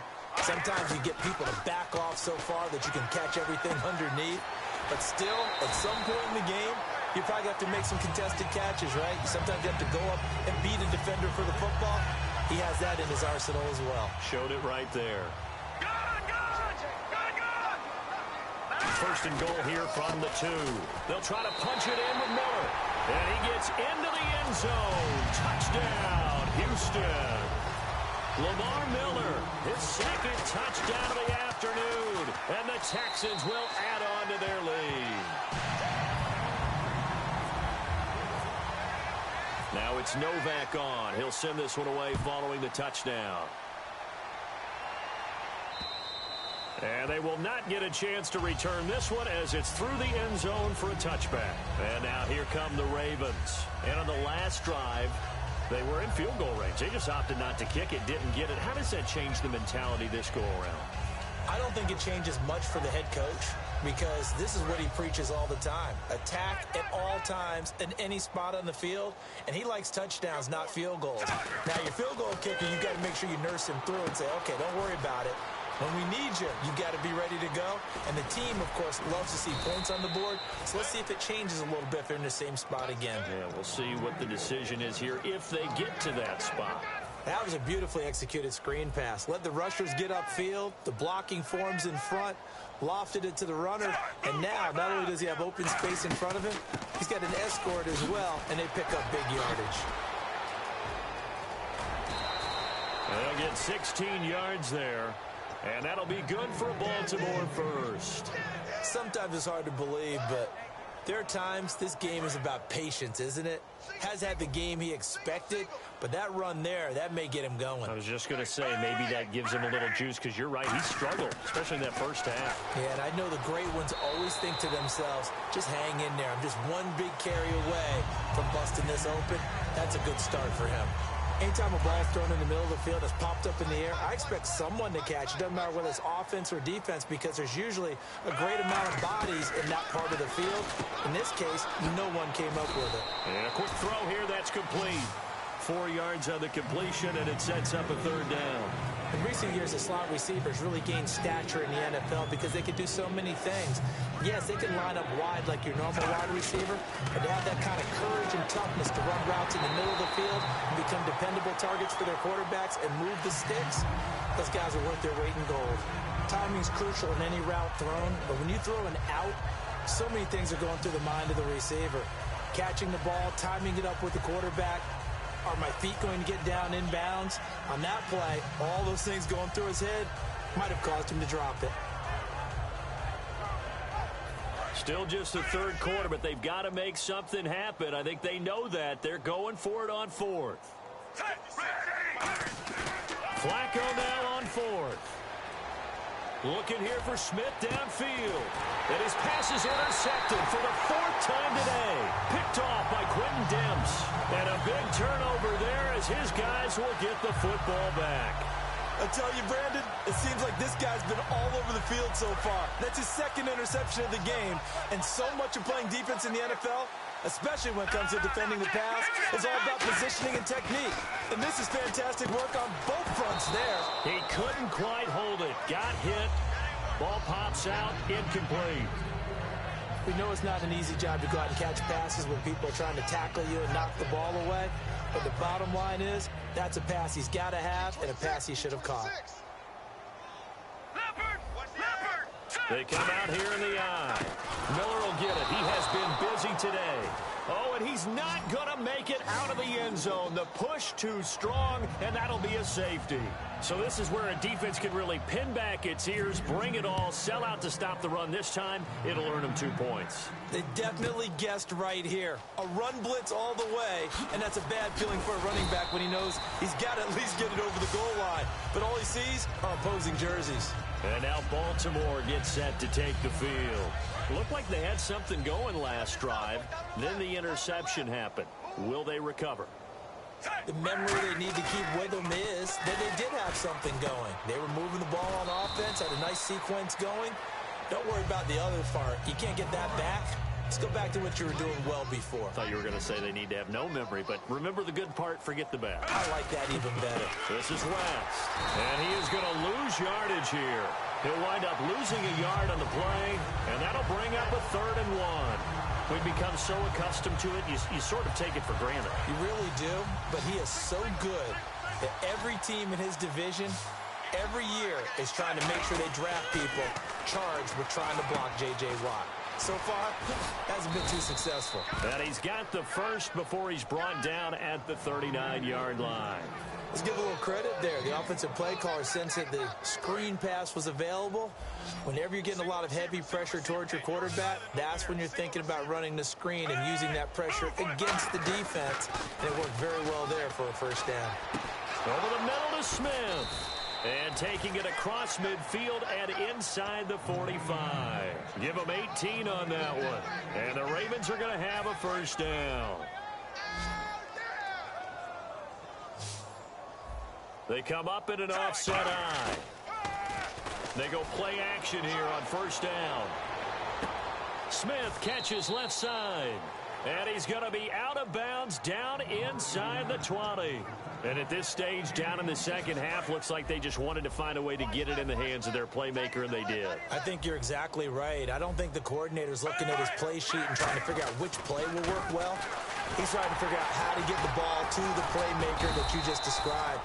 Sometimes you get people to back off so far that you can catch everything underneath. But still, at some point in the game, you probably have to make some contested catches, right? Sometimes you have to go up and beat a defender for the football. He has that in his arsenal as well. Showed it right there. First and goal here from the 2. They'll try to punch it in with Miller. And he gets into the end zone. Touchdown, Houston. Lamar Miller, his second touchdown of the afternoon. And the Texans will add on to their lead. Now it's Novak on. He'll send this one away following the touchdown. And they will not get a chance to return this one as it's through the end zone for a touchback. And now here come the Ravens. And on the last drive, they were in field goal range. They just opted not to kick it, didn't get it. How does that change the mentality this go around? I don't think it changes much for the head coach because this is what he preaches all the time. Attack at all times in any spot on the field, and he likes touchdowns, not field goals. Now, your field goal kicker, you've got to make sure you nurse him through and say, okay, don't worry about it. When we need you, you've got to be ready to go. And the team, of course, loves to see points on the board. So let's see if it changes a little bit if they're in the same spot again. Yeah, we'll see what the decision is here if they get to that spot. That was a beautifully executed screen pass. Let the rushers get upfield. The blocking forms in front. Lofted it to the runner. And now, not only does he have open space in front of him, he's got an escort as well, and they pick up big yardage. They'll get 16 yards there. And that'll be good for Baltimore first. Sometimes it's hard to believe, but there are times this game is about patience, isn't it? Has had the game he expected, but that run there, that may get him going. I was just going to say, maybe that gives him a little juice, because you're right, he struggled, especially in that first half. Yeah, and I know the great ones always think to themselves, just hang in there. I'm just one big carry away from busting this open. That's a good start for him. Anytime a ball's thrown in the middle of the field that's popped up in the air, I expect someone to catch. It doesn't matter whether it's offense or defense because there's usually a great amount of bodies in that part of the field. In this case, no one came up with it. And a quick throw here, that's complete. 4 yards on the completion, and it sets up a third down. In recent years, the slot receivers really gained stature in the NFL because they can do so many things. Yes, they can line up wide like your normal wide receiver, but to have that kind of courage and toughness to run routes in the middle of the field and become dependable targets for their quarterbacks and move the sticks, those guys are worth their weight in gold. Timing is crucial in any route thrown, but when you throw an out, so many things are going through the mind of the receiver. Catching the ball, timing it up with the quarterback. Are my feet going to get down inbounds? On that play, all those things going through his head might have caused him to drop it. Still just the third quarter, but they've got to make something happen. I think they know that. They're going for it on fourth. Flacco now on fourth. Looking here for Smith downfield. And his pass is intercepted for the fourth time today. Picked off by Quentin Demps. And a big turnover there as his guys will get the football back. I tell you, Brandon, it seems like this guy's been all over the field so far. That's his second interception of the game. And so much of playing defense in the NFL, especially when it comes to defending the pass, is all about positioning and technique. And this is fantastic work on both fronts there. He couldn't quite hold it. Got hit. Ball pops out. Incomplete. We know it's not an easy job to go out and catch passes when people are trying to tackle you and knock the ball away. But the bottom line is, that's a pass he's got to have and a pass he should have caught. They come out here in the eye. Miller will get it. He has been busy today. Oh, and he's not going to make it out of the end zone. The push too strong, and that'll be a safety. So this is where a defense can really pin back its ears, bring it all, sell out to stop the run. This time, it'll earn them 2 points. They definitely guessed right here. A run blitz all the way, and that's a bad feeling for a running back when he knows he's got to at least get it over the goal line. But all he sees are opposing jerseys. And now Baltimore gets set to take the field. Looked like they had something going last drive. Then the interception happened. Will they recover? The memory they need to keep with them is that they did have something going. They were moving the ball on offense, had a nice sequence going. Don't worry about the other part. You can't get that back. Let's go back to what you were doing well before. I thought you were going to say they need to have no memory, but remember the good part, forget the bad. I like that even better. This is West, and he is going to lose yardage here. He'll wind up losing a yard on the play, and that'll bring up a 3rd and 1. We've become so accustomed to it, you sort of take it for granted. You really do, but he is so good that every team in his division, every year, is trying to make sure they draft people charged with trying to block J.J. Watt. So far, hasn't been too successful. And he's got the first before he's brought down at the 39-yard line. Let's give a little credit there. The offensive play caller sensed that the screen pass was available. Whenever you're getting a lot of heavy pressure towards your quarterback, that's when you're thinking about running the screen and using that pressure against the defense. And it worked very well there for a first down. Over the middle to Smith. And taking it across midfield and inside the 45. Give them 18 on that one. And the Ravens are going to have a first down. They come up in an offset eye. They go play action here on first down. Smith catches left side. And he's going to be out of bounds down inside the 20. And at this stage, down in the second half, looks like they just wanted to find a way to get it in the hands of their playmaker, and they did. I think you're exactly right. I don't think the coordinator's looking at his play sheet and trying to figure out which play will work well. He's trying to figure out how to get the ball to the playmaker that you just described.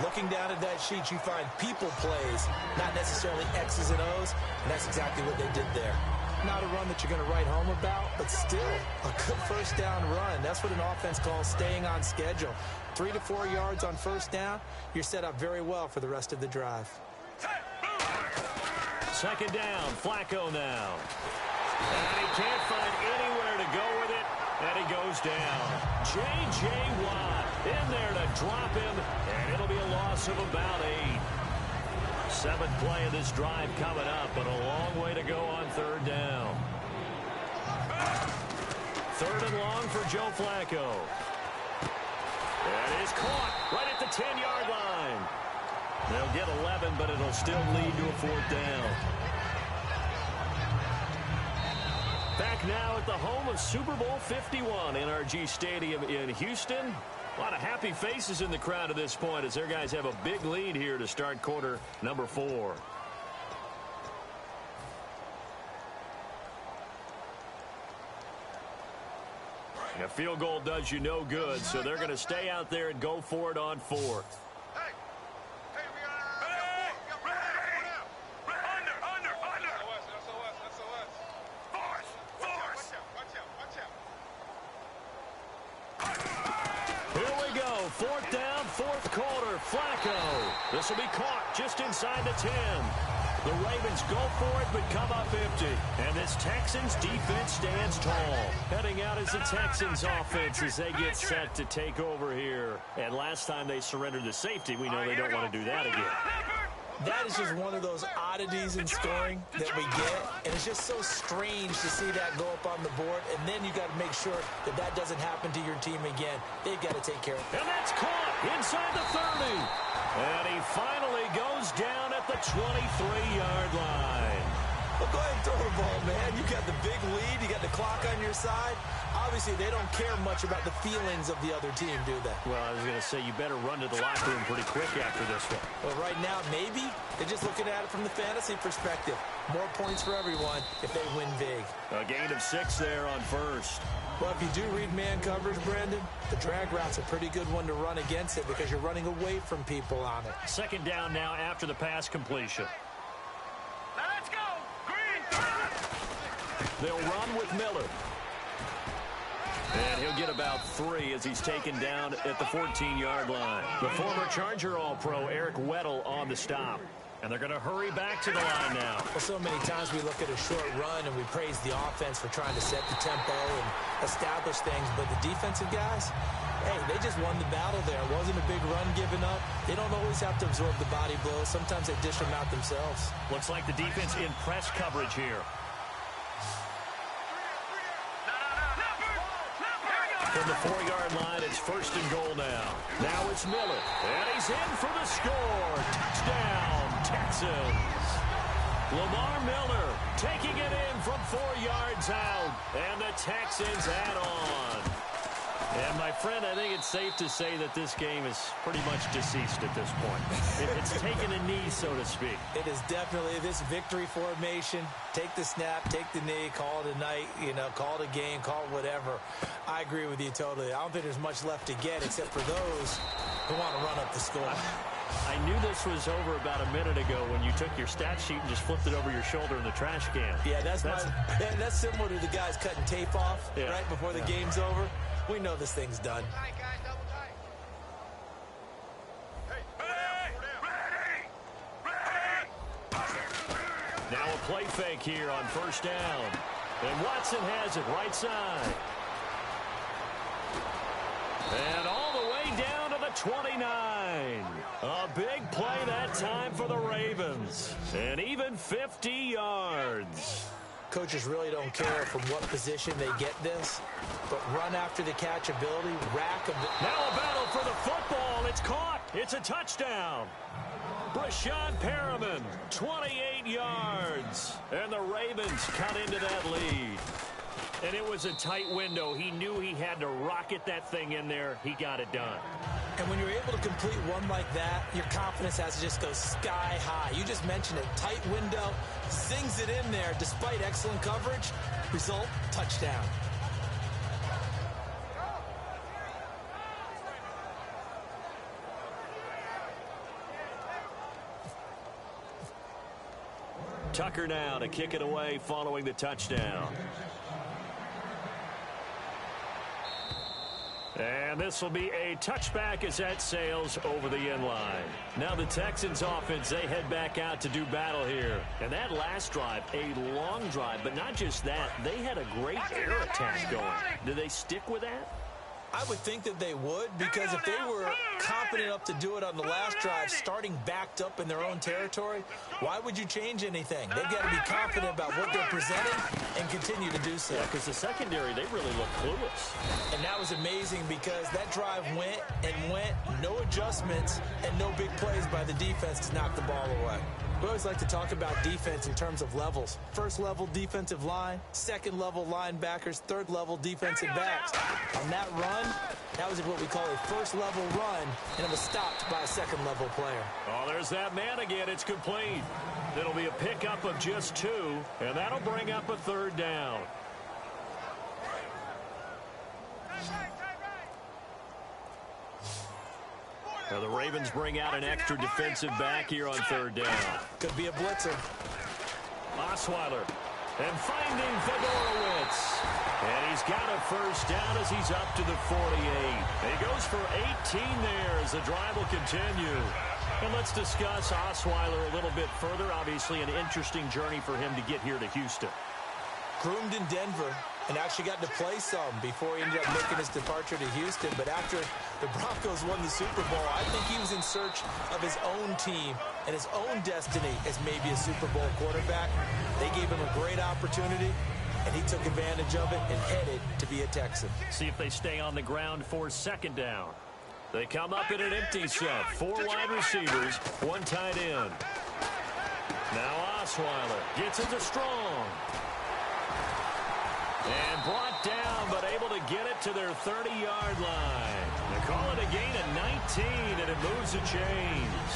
Looking down at that sheet, you find people plays, not necessarily X's and O's, and that's exactly what they did there. Not a run that you're going to write home about, but still a good first down run. That's what an offense calls staying on schedule. 3 to 4 yards on first down, you're set up very well for the rest of the drive. Second down, Flacco now. And he can't find anywhere to go with it, and he goes down. J.J. Watt in there to drop him, and it'll be a loss of about 8. 7th play of this drive coming up, but a long way to go on third down. 3rd and long for Joe Flacco. And he's caught right at the 10-yard line. They'll get 11, but it'll still lead to a 4th down. Back now at the home of Super Bowl 51, NRG Stadium in Houston. A lot of happy faces in the crowd at this point as their guys have a big lead here to start quarter number 4. A field goal does you no good, so they're going to stay out there and go for it on 4th. Flacco. This will be caught just inside the 10. The Ravens go for it, but come up empty. And this Texans defense stands tall. Heading out is the Texans offense as they get set to take over here. And last time they surrendered the safety, we know they don't want to do that again. That is just one of those oddities in scoring that we get, and it's just so strange to see that go up on the board, and then you got to make sure that that doesn't happen to your team again. They've got to take care of it. And that's caught inside the 30. And he finally goes down at the 23-yard line. Well, go ahead and throw the ball, man. You got the big lead. You got the clock on your side. Obviously, they don't care much about the feelings of the other team, do they? Well, I was going to say you better run to the locker room pretty quick after this one. Well, right now, maybe they're just looking at it from the fantasy perspective. More points for everyone if they win big. A gain of 6 there on first. Well, if you do read man coverage, Brandon, the drag route's a pretty good one to run against it because you're running away from people on it. Second down now after the pass completion. Let's go! Green! They'll run with Miller. And he'll get about 3 as he's taken down at the 14-yard line. The former Charger All-Pro Eric Weddle on the stop. And they're going to hurry back to the line now. Well, so many times we look at a short run and we praise the offense for trying to set the tempo and establish things. But the defensive guys, hey, they just won the battle there. It wasn't a big run given up. They don't always have to absorb the body blows. Sometimes they dish them out themselves. Looks like the defense in press coverage here. From the 4-yard line, it's 1st and goal now. Now it's Miller, and he's in for the score. Touchdown, Texans. Lamar Miller taking it in from 4 yards out, and the Texans add on. And, my friend, I think it's safe to say that this game is pretty much deceased at this point. It's taken a knee, so to speak. It is definitely this victory formation. Take the snap, take the knee, call it a night, call it a game, call it whatever. I agree with you totally. I don't think there's much left to get except for those who want to run up the score. I knew this was over about a minute ago when you took your stat sheet and just flipped it over your shoulder in the trash can. Yeah, that's similar to the guys cutting tape off right before the game's over. We know this thing's done. Now a play fake here on 1st down. And Watson has it right side. And all the way down to the 29. A big play that time for the Ravens. And even 50 yards. Coaches really don't care from what position they get this, but run after the catch ability, rack them. Now a battle for the football. It's caught. It's a touchdown. Brashad Perriman, 28 yards. And the Ravens cut into that lead. And it was a tight window. He knew he had to rocket that thing in there. He got it done. And when you're able to complete one like that, your confidence has to just go sky high. You just mentioned it. Tight window, zings it in there despite excellent coverage. Result, touchdown. Tucker now to kick it away following the touchdown. And this will be a touchback as that sails over the end line. Now the Texans offense, they head back out to do battle here. And that last drive, a long drive, but not just that, they had a great air attack going. Do they stick with that? I would think that they would, because if they were confident enough to do it on the last drive, starting backed up in their own territory, why would you change anything? They've got to be confident about what they're presenting and continue to do so. Yeah, because the secondary, they really look clueless. And that was amazing because that drive went and went, no adjustments, and no big plays by the defense to knock the ball away. We always like to talk about defense in terms of levels. First level defensive line, second level linebackers, third level defensive backs. On that run, that was what we call a first level run, and it was stopped by a second level player. Oh, there's that man again. It's complete. It'll be a pickup of just 2, and that'll bring up a 3rd down. Now the Ravens bring out an extra defensive back here on 3rd down. Could be a blitzer. Osweiler. And finding Fedorowicz. And he's got a 1st down as he's up to the 48. He goes for 18 there as the drive will continue. And let's discuss Osweiler a little bit further. Obviously an interesting journey for him to get here to Houston. Groomed in Denver and actually got to play some before he ended up making his departure to Houston. But after the Broncos won the Super Bowl, I think he was in search of his own team and his own destiny as maybe a Super Bowl quarterback. They gave him a great opportunity, and he took advantage of it and headed to be a Texan. See if they stay on the ground for 2nd down. They come up in an empty set. 4 wide receivers, 1 tight end. Now Osweiler gets into strong. And brought down, but able to get it to their 30-yard line. They call it a gain of 19, and it moves the chains.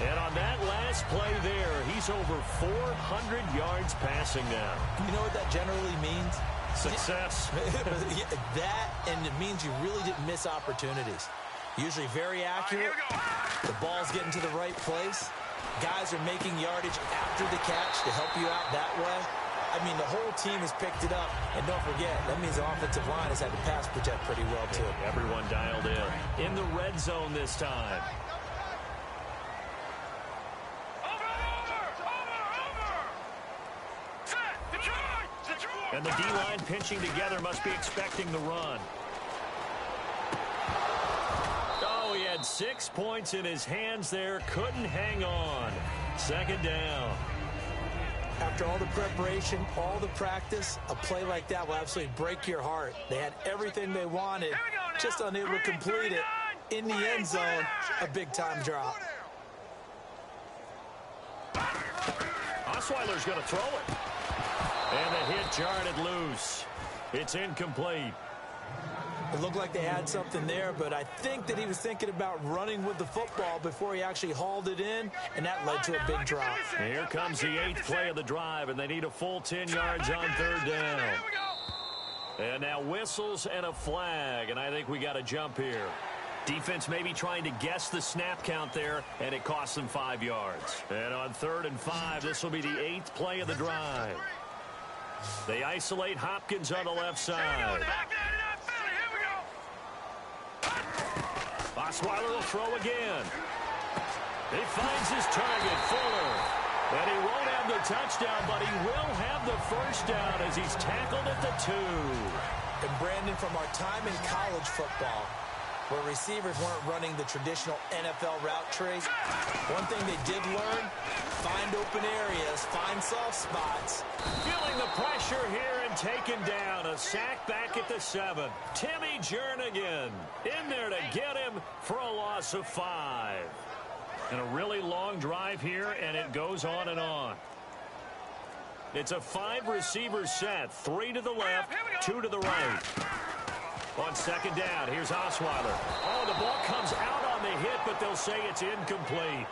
And on that last play there, he's over 400 yards passing now. You know what that generally means? Success. That, and it means you really didn't miss opportunities. Usually very accurate. The ball's getting to the right place. Guys are making yardage after the catch to help you out that way. I mean, the whole team has picked it up. And don't forget, that means the offensive line has had to pass protect pretty well, too. Everyone dialed in the red zone this time. And the D-line pinching together must be expecting the run. Oh, he had 6 points in his hands there. Couldn't hang on. Second down. After all the preparation, all the practice, a play like that will absolutely break your heart. They had everything they wanted, just unable to complete it. In the end zone, a big-time drop. Osweiler's going to throw it. And the hit jarred it loose. It's incomplete. It looked like they had something there, but I think that he was thinking about running with the football before he actually hauled it in, and that led to a big drop. Here comes the 8th play of the drive, and they need a full 10 yards on third down. And now whistles and a flag, and I think we got to jump here. Defense maybe trying to guess the snap count there, and it costs them 5 yards. And on 3rd and 5, this will be the 8th play of the drive. They isolate Hopkins on the left side. Osweiler will throw again. He finds his target, Fuller. And he won't have the touchdown, but he will have the first down as he's tackled at the 2. And Brandon, from our time in college football, where receivers weren't running the traditional NFL route tree, one thing they did learn, find open areas, find soft spots. Feeling the pressure here and taken down. A sack back at the 7. Timmy Jernigan in there to get him for a loss of 5. And a really long drive here, and it goes on and on. It's a 5-receiver set. 3 to the left, 2 to the right. On second down, here's Osweiler. Oh, the ball comes out on the hit, but they'll say it's incomplete.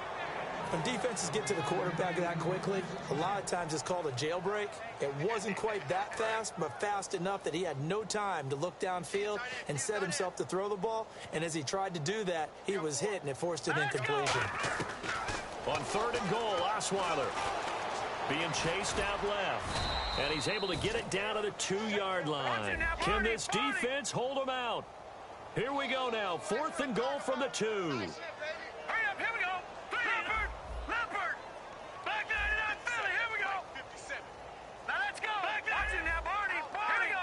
When defenses get to the quarterback that quickly, a lot of times it's called a jailbreak. It wasn't quite that fast, but fast enough that he had no time to look downfield and set himself to throw the ball. And as he tried to do that, he was hit, and it forced an incompletion. On 3rd and goal, Osweiler being chased out left. And he's able to get it down to the 2-yard line. Can this defense hold him out? Here we go now. 4th and goal from the 2. Hurry up, here we go. Leopard. Back there to that Philly, here we go. 57. Now let's go. Watch it now, Barney. Here we go.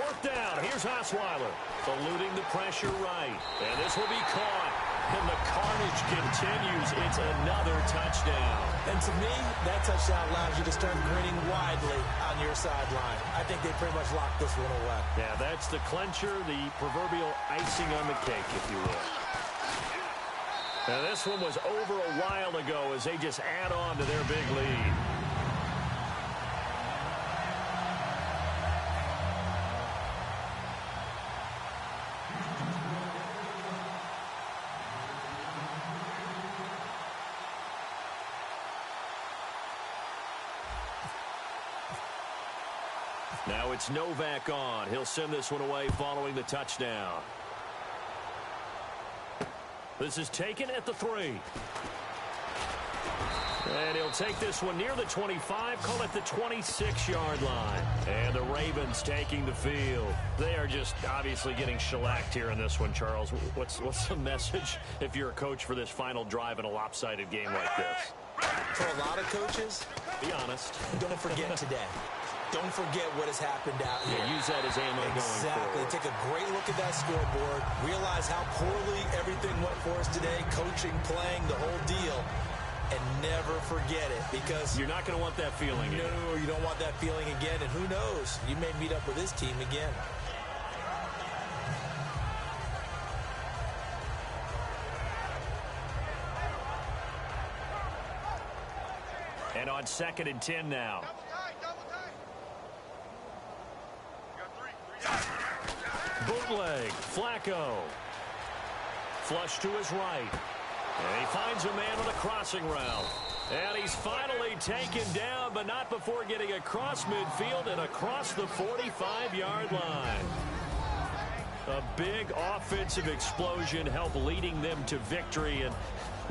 4th down. Here's Osweiler. Eluding the pressure right. And this will be caught. And the carnage continues. It's another touchdown. And to me, that touchdown allows you to start grinning widely on your sideline. I think they pretty much locked this one away. Yeah, that's the clincher, the proverbial icing on the cake, if you will. Now, this one was over a while ago as they just add on to their big lead. Now it's Novak on. He'll send this one away following the touchdown. This is taken at the 3. And he'll take this one near the 25, call it the 26-yard line. And the Ravens taking the field. They are just obviously getting shellacked here in this one, Charles. What's the message if you're a coach for this final drive in a lopsided game like this? For a lot of coaches, be honest. Don't forget today. Don't forget what has happened out here. Yeah, use that as ammo going forward. Take a great look at that scoreboard. Realize how poorly everything went for us today. Coaching, playing, the whole deal. And never forget it, because you're not going to want that feeling again. No, you don't want that feeling again. And who knows? You may meet up with this team again. And on 2nd and 10 now. Bootleg, Flacco. Flush to his right. And he finds a man on a crossing route. And he's finally taken down, but not before getting across midfield and across the 45-yard line. A big offensive explosion helped leading them to victory, and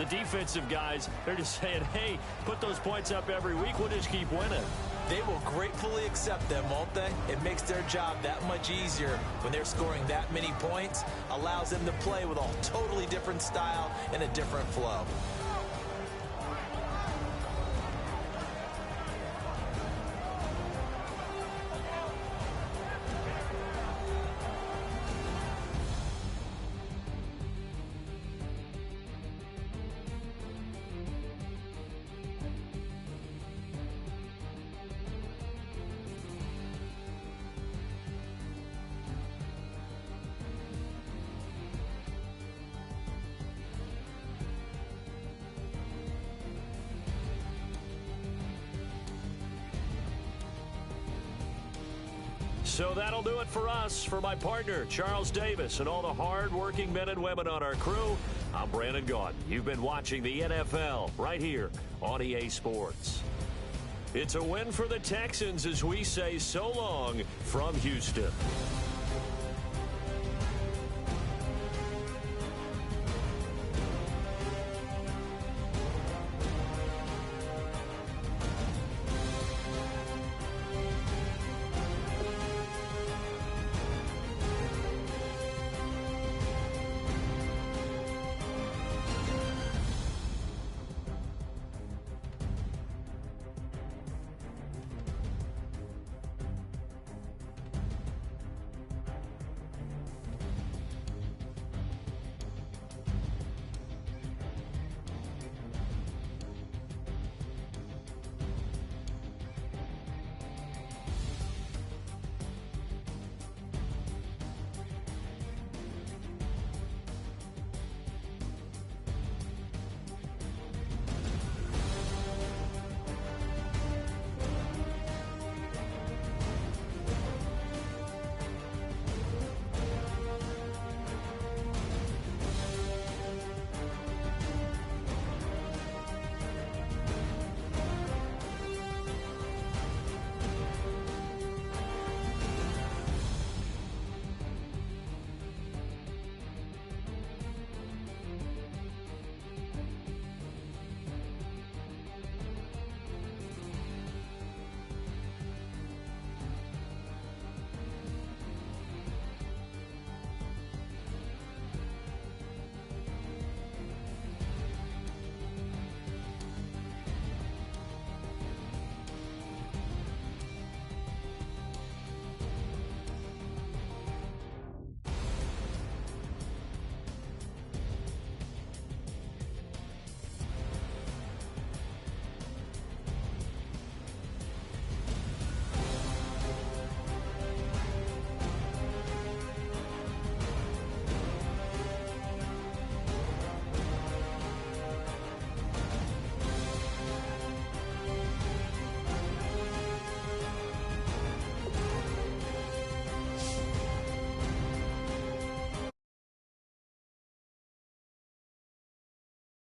The defensive guys, they're just saying, hey, put those points up every week. We'll just keep winning. They will gratefully accept them, won't they? It makes their job that much easier when they're scoring that many points. Allows them to play with a totally different style and a different flow. So that'll do it for us. For my partner, Charles Davis, and all the hard-working men and women on our crew, I'm Brandon Gaudin. You've been watching the NFL right here on EA Sports. It's a win for the Texans as we say so long from Houston.